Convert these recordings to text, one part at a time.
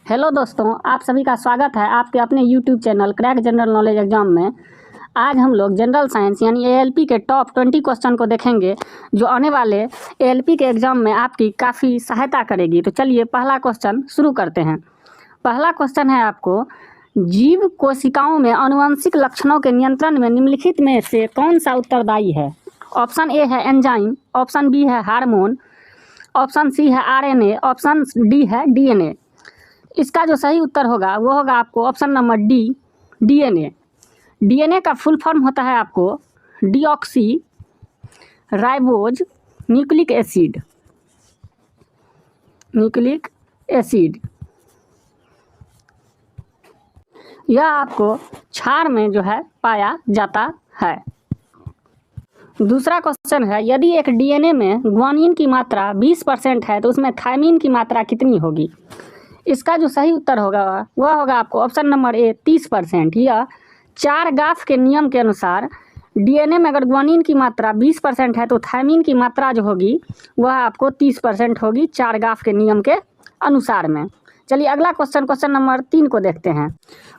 Hello दोस्तों, आप सभी का स्वागत है आपके अपने YouTube channel crack general knowledge exam में। आज हम लोग जनरल साइंस यानी एएलपी के टॉप 20 क्वेश्चन को देखेंगे जो आने वाले एएलपी के एग्ज़ाम में आपकी काफ़ी सहायता करेगी। तो चलिए पहला क्वेश्चन शुरू करते हैं। पहला क्वेश्चन है आपको, जीव कोशिकाओं में आनुवंशिक लक्षणों के नियंत्रण में निम्नलिखित में से कौन सा उत्तरदायी है। ऑप्शन ए है एंजाइम, ऑप्शन बी है हार्मोन, ऑप्शन सी है आरएनए, ऑप्शन डी है डीएनए। इसका जो सही उत्तर होगा वो होगा आपको option number D, DNA. DNA का फुल फॉर्म होता है आपको डीऑक्सी राइबोज न्यूक्लिक एसिड। यह आपको क्षार में जो है पाया जाता है। दूसरा क्वेश्चन है, यदि एक डीएनए में ग्वानिन की मात्रा 20% है तो उसमें थायमिन की मात्रा कितनी होगी। इसका जो सही उत्तर होगा वह होगा आपको ऑप्शन नंबर ए 30%। यह चारगाफ के नियम के अनुसार डीएनए में अगर ग्वानिन की मात्रा 20% है तो थायमिन की मात्रा जो होगी वह आपको 30% होगी चारगाफ के नियम के अनुसार में। चलिए अगला क्वेश्चन नंबर 3 को देखते हैं।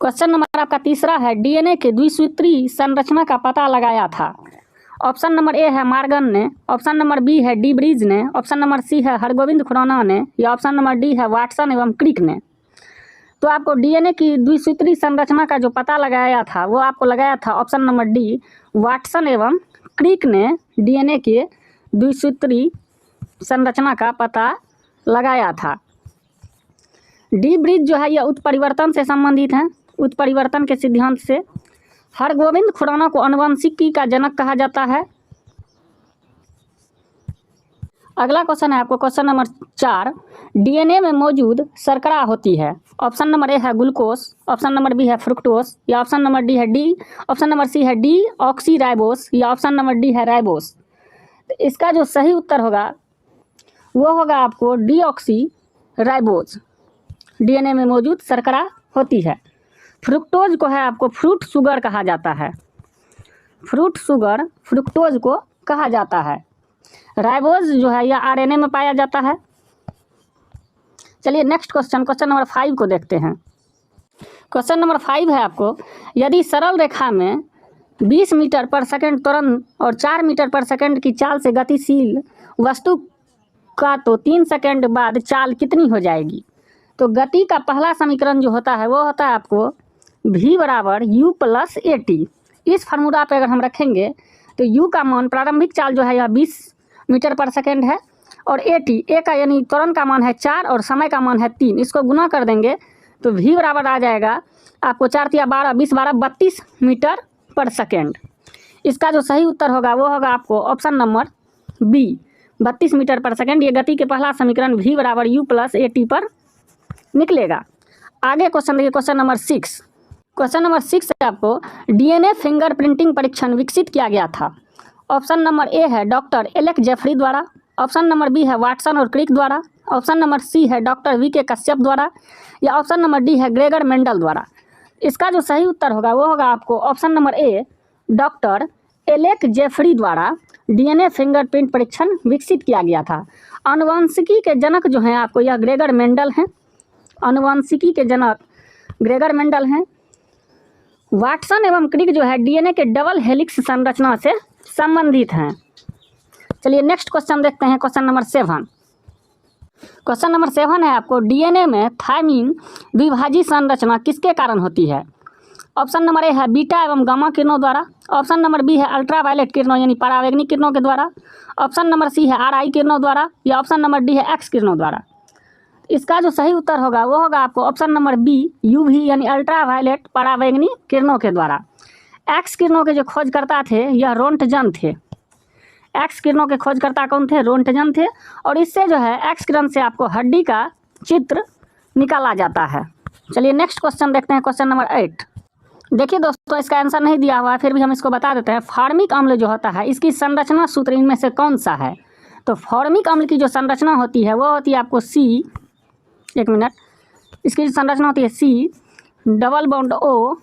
क्वेश्चन नंबर आपका तीसरा है, डीएनए के द्विसूत्री संरचना का पता लगाया था। ऑप्शन नंबर ए है मार्गन ने, ऑप्शन नंबर बी है डी ब्रिज ने, ऑप्शन नंबर सी है हरगोविंद खुराना ने, या ऑप्शन नंबर डी है वाटसन एवं क्रिक ने। तो आपको डीएनए की द्विसूत्री संरचना का जो पता लगाया था वो आपको लगाया था ऑप्शन नंबर डी, वाटसन एवं क्रिक ने डीएनए के द्विसूत्री संरचना का पता लगाया था। डी ब्रिज जो है यह उत्परिवर्तन से संबंधित है, उत्परिवर्तन के सिद्धांत से। हरगोविंद खुराना को आनुवंशिकी का जनक कहा जाता है। अगला क्वेश्चन है आपको क्वेश्चन नंबर 4, डीएनए में मौजूद शर्करा होती है। ऑप्शन नंबर ए है ग्लूकोज, ऑप्शन नंबर बी है फ्रुक्टोज, या ऑप्शन नंबर डी है डी, ऑप्शन नंबर सी है डी ऑक्सी राइबोस, या ऑप्शन नंबर डी है राइबोस। तो इसका जो सही उत्तर होगा वो होगा आपको डी ऑक्सी राइबोस। डीएनए में मौजूद शर्करा होती है। फ्रुक्टोज को है आपको फ्रूट शुगर कहा जाता है। फ्रूट शुगर फ्रुक्टोज को कहा जाता है। राइबोज जो है यह आरएनए में पाया जाता है। चलिए नेक्स्ट क्वेश्चन नंबर 5 को देखते हैं। क्वेश्चन नंबर 5 है आपको, यदि सरल रेखा में 20 मीटर पर सेकंड त्वरण और 4 मीटर पर सेकंड की चाल से गतिशील वस्तु का तो 3 सेकंड बाद चाल कितनी हो जाएगी। तो गति का पहला समीकरण जो होता है वो होता है आपको v बराबर u प्लस ए टी। इस फार्मूला पे अगर हम रखेंगे तो u का मान प्रारंभिक चाल जो है यह 20 मीटर पर सेकंड है और ए टी, ए का यानी त्वरण का मान है 4 और समय का मान है 3। इसको गुना कर देंगे तो v बराबर आ जाएगा आपको 4 या 12 20 12 32 मीटर पर सेकेंड। इसका जो सही उत्तर होगा वो होगा आपको ऑप्शन नंबर बी, 32 मीटर पर सेकेंड। ये गति के पहला समीकरण v बराबर u प्लस ए टी पर निकलेगा। आगे क्वेश्चन देखिए, क्वेश्चन नंबर 6। क्वेश्चन नंबर 6 से आपको डीएनए फिंगर प्रिंटिंग परीक्षण विकसित किया गया था। ऑप्शन नंबर ए है डॉक्टर एलेक जेफरी द्वारा, ऑप्शन नंबर बी है वाटसन और क्रिक द्वारा, ऑप्शन नंबर सी है डॉक्टर वी के कश्यप द्वारा, या ऑप्शन नंबर डी है ग्रेगर मेंडल द्वारा। इसका जो सही उत्तर होगा वो होगा आपको option number A, doctor Alec Jeffrey द्वारा डीएनए फिंगरप्रिंट परीक्षण विकसित किया गया था। आनुवंशिकी के जनक जो हैं आपको यह ग्रेगर मेंडल हैं। आनुवंशिकी के जनक ग्रेगर मेंडल हैं। वाटसन एवं क्रिक जो है डीएनए के डबल हेलिक्स संरचना से संबंधित हैं। चलिए नेक्स्ट क्वेश्चन देखते हैं, क्वेश्चन नंबर 7। क्वेश्चन नंबर 7 है आपको, डीएनए में थायमिन द्विभाजी संरचना किसके कारण होती है। ऑप्शन नंबर ए है बीटा एवं गामा किरणों द्वारा, ऑप्शन नंबर बी है अल्ट्रावायलेट किरणों यानी परावैंगनिक किरणों के द्वारा, ऑप्शन नंबर सी है आरआई किरणों द्वारा, या ऑप्शन नंबर डी है एक्स किरणों द्वारा। इसका जो सही उत्तर होगा वो होगा आपको ऑप्शन नंबर बी, यूवी यानी अल्ट्रावायलेट परावैंगनी किरणों के द्वारा। एक्स किरणों के जो खोजकर्ता थे यह रोंटजन थे। एक्स किरणों के खोजकर्ता कौन थे, रोंटजन थे। और इससे जो है एक्स किरण से आपको हड्डी का चित्र निकाला जाता है। चलिए नेक्स्ट क्वेश्चन देखते हैं, क्वेश्चन नंबर 8। देखिए दोस्तों, इसका आंसर नहीं दिया हुआ है फिर भी हम इसको बता देते हैं। फॉर्मिक अम्ल जो होता है इसकी संरचना सूत्र इनमें से कौन सा है। तो फॉर्मिक अम्ल की जो संरचना होती है वो होती है आपको सी, एक मिनट, इसकी जो संरचना होती है C double bond O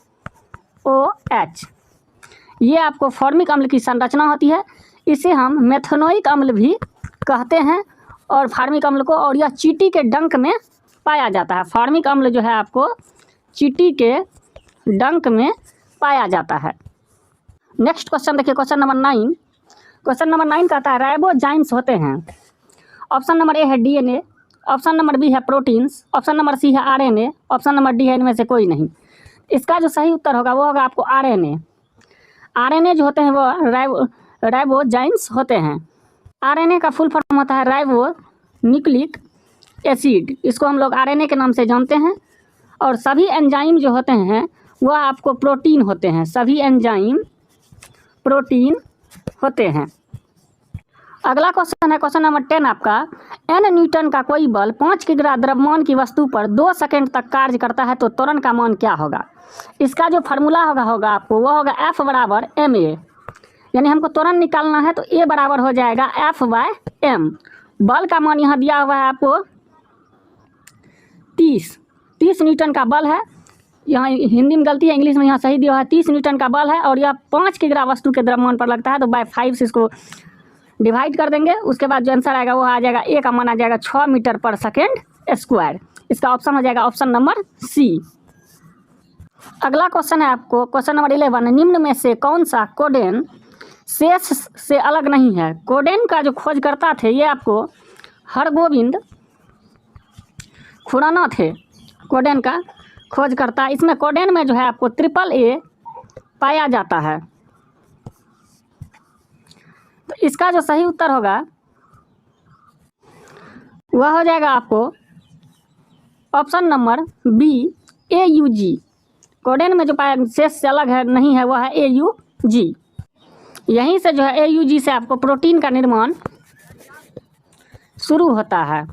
H. ये आपको फॉर्मिक अम्ल की संरचना होती है। इसे हम मेथनोइक अम्ल भी कहते हैं और फॉर्मिक अम्ल को, और यह चींटी के डंक में पाया जाता है। फॉर्मिक अम्ल जो है आपको चींटी के डंक में पाया जाता है। नेक्स्ट क्वेश्चन देखिए, क्वेश्चन नंबर 9। क्वेश्चन नंबर 9 कहता है राइबोजाइम्स होते हैं। ऑप्शन नंबर ए है डीएनए, ऑप्शन नंबर बी है प्रोटीन्स, ऑप्शन नंबर सी है आरएनए, ऑप्शन नंबर डी है इनमें से कोई नहीं। इसका जो सही उत्तर होगा वो होगा आपको आरएनए। आरएनए जो होते हैं वो राइबोजाइम्स होते हैं। आरएनए का फुल फॉर्म होता है राइबो न्यूक्लिक एसिड, इसको हम लोग आरएनए के नाम से जानते हैं। और सभी एंजाइम जो होते हैं वह आपको प्रोटीन होते हैं, सभी एंजाइम प्रोटीन होते हैं। अगला क्वेश्चन है क्वेश्चन नंबर 10 आपका, एन न्यूटन का कोई बल 5 किग्रा द्रव्यमान की वस्तु पर 2 सेकंड तक कार्य करता है तो त्वरण का मान क्या होगा। इसका जो फार्मूला होगा आपको वो होगा F बराबर ma, यानी हमको त्वरण निकालना है तो A बराबर हो जाएगा F/m। बल का मान यहाँ दिया हुआ है आपको 30 न्यूटन का बल है। यहाँ हिंदी में गलती है, इंग्लिश में यहाँ सही दिया हुआ है। 30 न्यूटन का बल है और यह 5 किग्रा वस्तु के द्रव्यमान पर लगता है, तो बाय 5 से इसको डिवाइड कर देंगे। उसके बाद जो आंसर आएगा वो आ जाएगा, ए का मान आ जाएगा 6 मीटर पर सेकेंड स्क्वायर। इसका ऑप्शन हो जाएगा ऑप्शन नंबर सी। अगला क्वेश्चन है आपको क्वेश्चन नंबर 11, निम्न में से कौन सा कोडेन शेष से अलग नहीं है। कोडेन का जो खोजकर्ता थे ये आपको हरगोविंद खुराना थे, कोडेन का खोजकर्ता। इसमें कोडेन में जो है आपको AAA पाया जाता है। तो इसका जो सही उत्तर होगा वह हो जाएगा आपको option number B AUG। Codon में जो पाया शेष से अलग है नहीं है वह है AUG। यहीं से जो है AUG से आपको प्रोटीन का निर्माण शुरू होता है,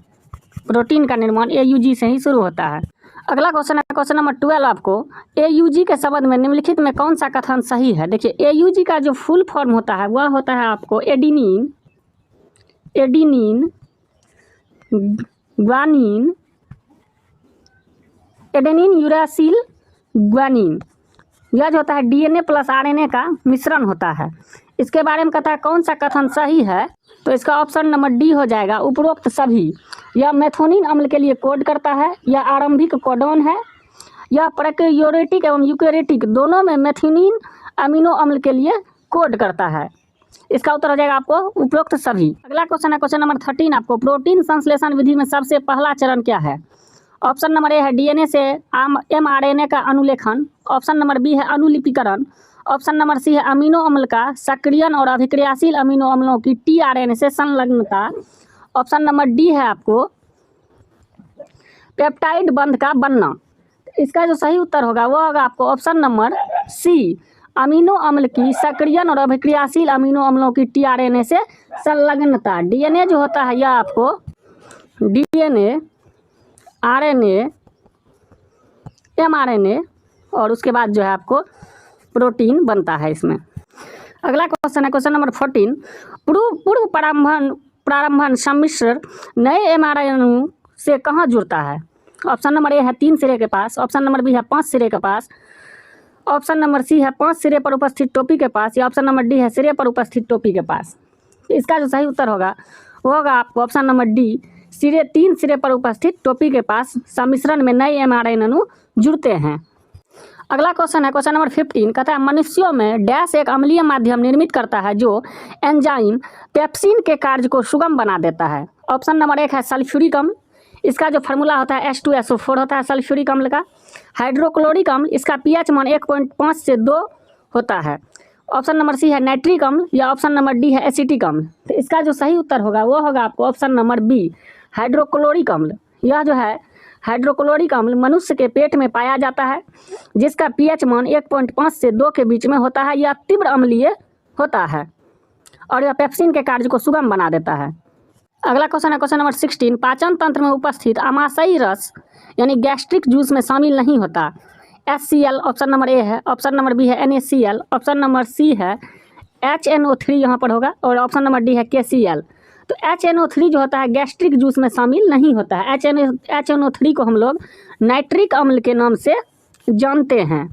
प्रोटीन का निर्माण AUG से ही शुरू होता है। अगला क्वेश्चन है क्वेश्चन नंबर 12 आपको, AUG के संबंध में निम्नलिखित में कौन सा कथन सही है। देखिए AUG का जो फुल फॉर्म होता है वह होता है आपको एडिनिन यूरासिल ग्वानिन। यह जो होता है DNA प्लस RNA का मिश्रण होता है। इसके बारे में कहता है कौन सा कथन सही है, तो इसका ऑप्शन नंबर डी हो जाएगा उपरोक्त सभी। यह मेथोनिन अम्ल के लिए कोड करता है, यह आरंभिक कोडोन है, यह प्रोकैरियोटिक एवं यूकैरियोटिक दोनों में मेथिओनिन अमीनो अम्ल के लिए कोड करता है। इसका उत्तर हो जाएगा आपको उपरोक्त सभी। अगला क्वेश्चन है क्वेश्चन नंबर 13 आपको, प्रोटीन संश्लेषण विधि में सबसे पहला चरण क्या है। ऑप्शन नंबर ए है DNA से mRNA का अनुलेखन, ऑप्शन नंबर बी है अनुलिपीकरण, ऑप्शन नंबर सी है अमीनो अम्ल का सक्रियण और अभिक्रियाशील अमीनो अम्लों की tRNA से संलग्नता, ऑप्शन नंबर डी है आपको पेप्टाइड बंध का बनना। इसका जो सही उत्तर होगा वो होगा आपको ऑप्शन नंबर सी, अमीनो अम्ल की सक्रियण और अभिक्रियाशील अमीनो अम्लों की tRNA से संलग्नता। DNA जो होता है यह आपको DNA, RNA, mRNA और उसके बाद जो है आपको प्रोटीन बनता है इसमें। अगला क्वेश्चन है क्वेश्चन नंबर 14, पूर्व प्रारंभन सम्मिश्र नए mRNA से कहाँ जुड़ता है। ऑप्शन नंबर ए है 3 सिरे के पास, ऑप्शन नंबर बी है 5 सिरे के पास, ऑप्शन नंबर सी है 5 सिरे पर उपस्थित टोपी के पास, या ऑप्शन नंबर डी है सिरे पर उपस्थित टोपी के पास। इसका जो सही उत्तर होगा वो होगा आपको ऑप्शन नंबर डी, 3 सिरे पर उपस्थित टोपी के पास सम्मिश्रण में नए mRNA अणु जुड़ते हैं। अगला क्वेश्चन है क्वेश्चन नंबर 15, कहता है मनुष्यों में डैश एक अम्लीय माध्यम निर्मित करता है जो एंजाइम पेप्सिन के कार्य को सुगम बना देता है। ऑप्शन नंबर 1 है सल्फ्यूरिक अम्ल, इसका जो फार्मूला होता है H2SO4 होता है सल्फ्यूरिक अम्ल का। हाइड्रोक्लोरिक अम्ल, इसका pH मान 1.5 से 2 होता है। ऑप्शन नंबर सी है नाइट्रिक अम्ल, या ऑप्शन नंबर डी है एसिटिक अम्ल। तो इसका जो सही उत्तर होगा वो होगा आपको ऑप्शन नंबर बी, हाइड्रोक्लोरिक अम्ल। यह जो है हाइड्रोक्लोरिक अम्ल मनुष्य के पेट में पाया जाता है, जिसका pH मान 1.5 से 2 के बीच में होता है। यह तीव्र अम्लीय होता है और यह पेप्सिन के कार्य को सुगम बना देता है। अगला क्वेश्चन है क्वेश्चन नंबर 16, पाचन तंत्र में उपस्थित आमाशयी रस यानी गैस्ट्रिक जूस में शामिल नहीं होता। HCl ऑप्शन नंबर ए है, ऑप्शन नंबर बी है NaCl, ऑप्शन नंबर सी है HNO3 यहाँ पर होगा, और ऑप्शन नंबर डी है KCl। तो HNO3 जो होता है गैस्ट्रिक जूस में शामिल नहीं होता है। HNO3 को हम लोग नाइट्रिक अम्ल के नाम से जानते हैं।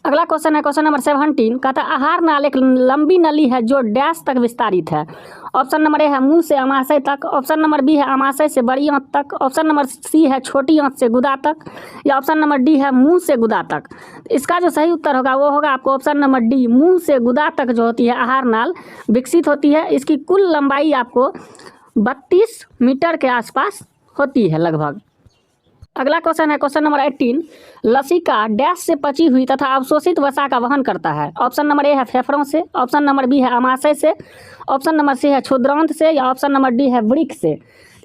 अगला क्वेश्चन है क्वेश्चन नंबर 17, कहता है आहार नाल एक लंबी नली है जो डैश तक विस्तारित है। ऑप्शन नंबर ए है मुंह से अमाशय तक, ऑप्शन नंबर बी है अमाशय से बड़ी आंत तक, ऑप्शन नंबर सी है छोटी आंत से गुदा तक, या ऑप्शन नंबर डी है मुंह से गुदा तक। इसका जो सही उत्तर होगा वो होगा आपको ऑप्शन नंबर डी, मुंह से गुदा तक जो होती है आहार नाल विकसित होती है। इसकी कुल लंबाई आपको 32 मीटर के आसपास होती है लगभग। अगला क्वेश्चन है क्वेश्चन नंबर 18, लसिका डैश से पची हुई तथा अवशोषित वसा का वहन करता है। ऑप्शन नंबर ए है फेफड़ों से, ऑप्शन नंबर बी है अमाशय से, ऑप्शन नंबर सी है क्षुद्रांत से, या ऑप्शन नंबर डी है वृक्क से।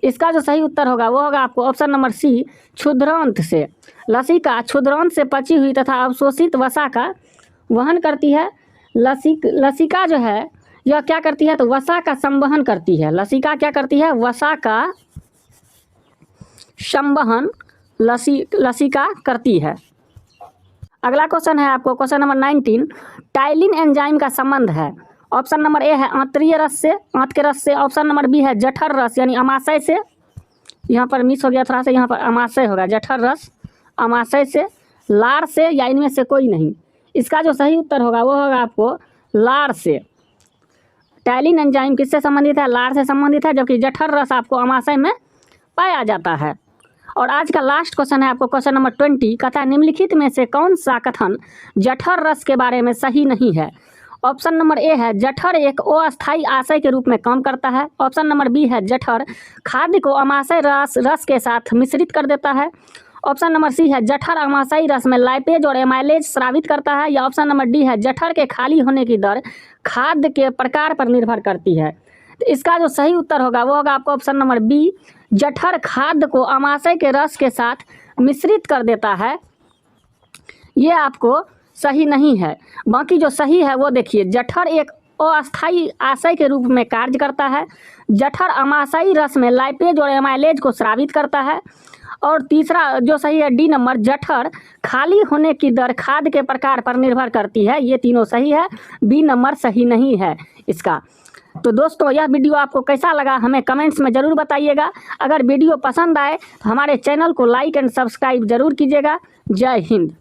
इसका जो सही उत्तर होगा वो होगा आपको ऑप्शन नंबर सी, क्षुद्रांत से। लसिका क्षुद्रांत से पची हुई तथा अवशोषित वसा का वहन करती है। लसिका जो है यह क्या करती है, तो वसा का संवहन करती है। लसिका क्या करती है, वसा का संवहन लसिका करती है। अगला क्वेश्चन है आपको क्वेश्चन नंबर 19, टाइलिन एंजाइम का संबंध है। ऑप्शन नंबर ए है आंतरीय रस से, आंत के रस से, ऑप्शन नंबर बी है जठर रस यानी अमाशय से, यहाँ पर मिस हो गया थोड़ा सा, यहाँ पर अमाशय होगा, जठर रस अमाशय से, लार से, या इनमें से कोई नहीं। इसका जो सही उत्तर होगा वो होगा आपको लार से। टाइलिन एंजाइम किससे संबंधित है, लार से संबंधित है, जबकि जठर रस आपको अमाशय में पाया जाता है। और आज का लास्ट क्वेश्चन है आपको क्वेश्चन नंबर 20, कहता है निम्नलिखित में से कौन सा कथन जठर रस के बारे में सही नहीं है। ऑप्शन नंबर ए है जठर एक अस्थायी आशय के रूप में काम करता है, ऑप्शन नंबर बी है जठर खाद्य को अमाशय रस के साथ मिश्रित कर देता है, ऑप्शन नंबर सी है जठर अमाशयी रस में लाइपेज और एमाइलेज स्रावित करता है, या ऑप्शन नंबर डी है जठर के खाली होने की दर खाद्य के प्रकार पर निर्भर करती है। तो इसका जो सही उत्तर होगा वो होगा आपको ऑप्शन नंबर बी, जठर खाद्य को अमाशय के रस के साथ मिश्रित कर देता है। ये आपको सही नहीं है। बाकी जो सही है वो देखिए, जठर एक अस्थायी आशय के रूप में कार्य करता है, जठर अमाशयी रस में लाइपेज और एमाइलेज को स्रावित करता है, और तीसरा जो सही है डी नंबर, जठर खाली होने की दर खाद्य के प्रकार पर निर्भर करती है। ये तीनों सही है, बी नंबर सही नहीं है इसका। तो दोस्तों यह वीडियो आपको कैसा लगा हमें कमेंट्स में ज़रूर बताइएगा। अगर वीडियो पसंद आए तो हमारे चैनल को लाइक एंड सब्सक्राइब जरूर कीजिएगा। जय हिंद।